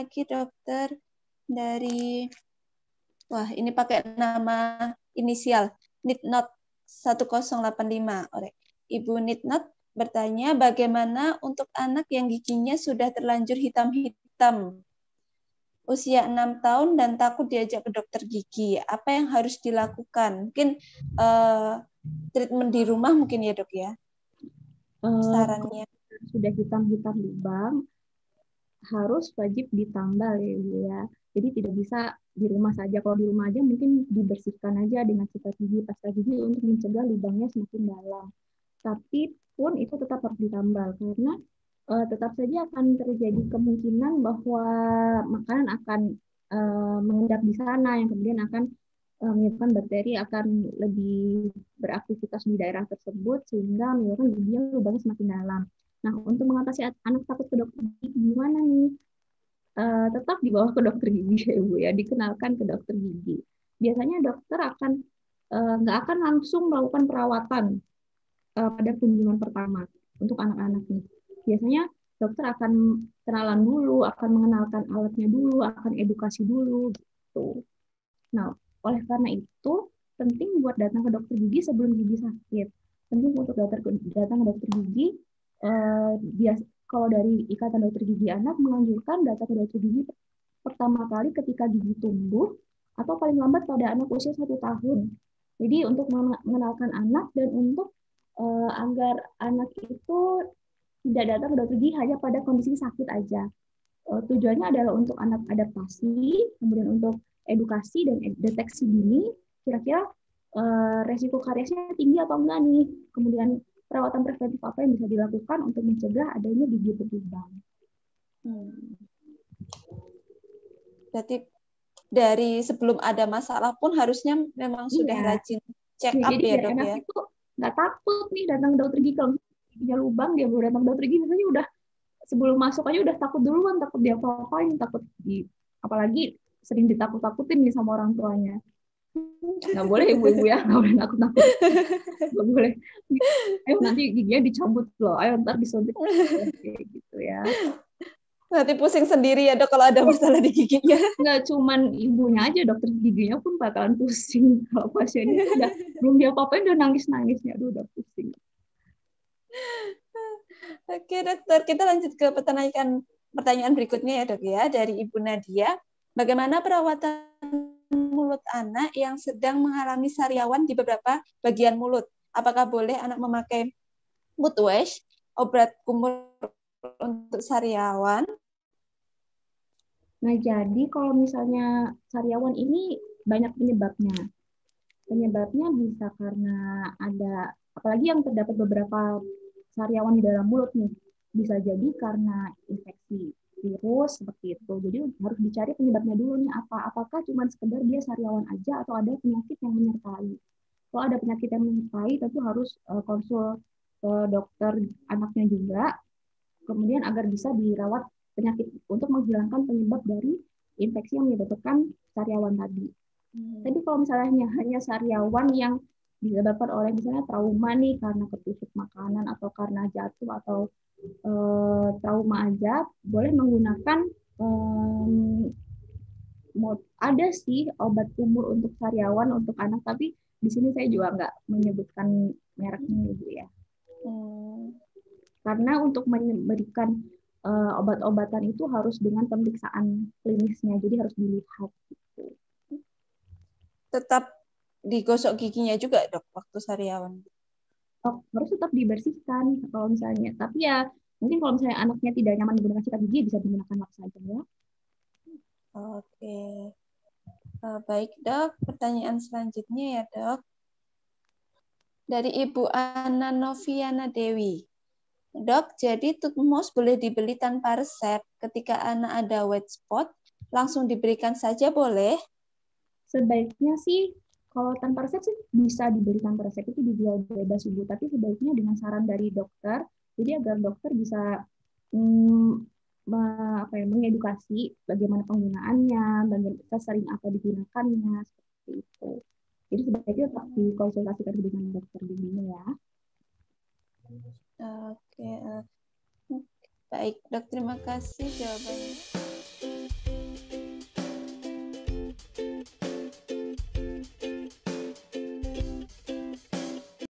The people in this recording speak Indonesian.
lagi dokter dari, wah ini pakai nama inisial, Nitnot 1085. Ibu Nitnot bertanya, bagaimana untuk anak yang giginya sudah terlanjur hitam-hitam, usia 6 tahun dan takut diajak ke dokter gigi. Apa yang harus dilakukan? Mungkin treatment di rumah mungkin ya dok ya? Sarannya. Sudah hitam-hitam lubang, harus wajib ditambal ya Ibu ya. Jadi tidak bisa di rumah saja. Kalau di rumah aja mungkin dibersihkan aja dengan sikat gigi, pasta gigi untuk mencegah lubangnya semakin dalam. Tapi pun itu tetap harus ditambal karena tetap saja akan terjadi kemungkinan bahwa makanan akan mengendap di sana yang kemudian akan menyebabkan bakteri akan lebih beraktivitas di daerah tersebut sehingga menyebabkan giginya lubangnya semakin dalam. Nah, untuk mengatasi anak takut ke dokter gigi gimana nih? Tetap dibawa ke dokter gigi ya Ibu ya, dikenalkan ke dokter gigi. Biasanya dokter akan nggak akan langsung melakukan perawatan pada kunjungan pertama untuk anak-anak nih. Biasanya dokter akan kenalan dulu, akan mengenalkan alatnya dulu, akan edukasi dulu gitu. Nah, oleh karena itu penting buat datang ke dokter gigi sebelum gigi sakit. Penting untuk datang ke dokter gigi. Kalau dari Ikatan Dokter Gigi Anak menganjurkan datang ke dokter gigi pertama kali ketika gigi tumbuh atau paling lambat pada anak usia 1 tahun. Jadi untuk mengenalkan anak dan untuk agar anak itu tidak datang ke dokter gigi hanya pada kondisi sakit aja. Tujuannya adalah untuk anak adaptasi, kemudian untuk edukasi dan deteksi dini, kira-kira resiko kariesnya tinggi atau enggak nih. Kemudian perawatan preventif apa yang bisa dilakukan untuk mencegah adanya gigi berlubang. Berarti dari sebelum ada masalah pun harusnya memang sudah rajin check up jadi ya dok anak ya. Itu nggak takut nih datang ke dokter gigi. Kalau giginya lubang dia baru datang ke dokter gigi biasanya udah sebelum masuk aja udah takut duluan, takut dia apa-apain, takut apalagi sering ditakut-takutin nih sama orang tuanya. Nggak boleh ibu-ibu ya, nggak boleh nakut-nakut. Nggak boleh. Ayo nanti giginya dicabut loh, ayo ntar disuntik. Kayak gitu ya. Nanti pusing sendiri ya dok kalau ada masalah di giginya. Nggak cuman ibunya aja, dokter giginya pun bakalan pusing. Kalau pasiennya udah belum dia apa-apain udah nangis-nangisnya, aduh udah pusing. Oke dokter, kita lanjut ke pertanyaan berikutnya ya dok ya, dari Ibu Nadia. Bagaimana perawatan mulut anak yang sedang mengalami sariawan di beberapa bagian mulut? Apakah boleh anak memakai mouthwash, obat kumur untuk sariawan? Nah, jadi kalau misalnya sariawan ini banyak penyebabnya. Penyebabnya bisa karena ada, apalagi yang terdapat beberapa sariawan di dalam mulut nih, bisa jadi karena infeksi virus seperti itu. Jadi harus dicari penyebabnya dulu nih apa. Apakah cuma sekedar dia sariawan aja atau ada penyakit yang menyertai. Kalau ada penyakit yang menyertai, tentu harus konsul ke dokter anaknya juga, kemudian agar bisa dirawat penyakit untuk menghilangkan penyebab dari infeksi yang menyebabkan sariawan tadi. Tapi kalau misalnya hanya sariawan yang disebabkan oleh misalnya trauma nih karena ketusuk makanan atau karena jatuh atau trauma aja, boleh menggunakan ada sih obat kumur untuk sariawan untuk anak, tapi di sini saya juga nggak menyebutkan mereknya Ibu ya. Karena untuk memberikan obat-obatan itu harus dengan pemeriksaan klinisnya, jadi harus dilihat gitu. Tetap digosok giginya juga dok waktu sariawan? Harus tetap dibersihkan kalau misalnya. Tapi ya mungkin kalau misalnya anaknya tidak nyaman menggunakan sikat gigi bisa menggunakan lap saja ya. Oke. Baik dok, pertanyaan selanjutnya ya dok. Dari Ibu Ana Noviana Dewi. Dok, jadi Tutmos boleh dibeli tanpa resep ketika anak ada white spot, langsung diberikan saja boleh? Sebaiknya sih kalau tanpa resep sih bisa dibeli tanpa resep, itu dijual bebas Ibu, tapi sebaiknya dengan saran dari dokter, jadi agar dokter bisa mengedukasi bagaimana penggunaannya, bagaimana sering apa digunakannya, seperti itu. Jadi sebaiknya tetap dikonsultasikan dengan dokter dulu ya. Oke. Baik dok, terima kasih jawabannya.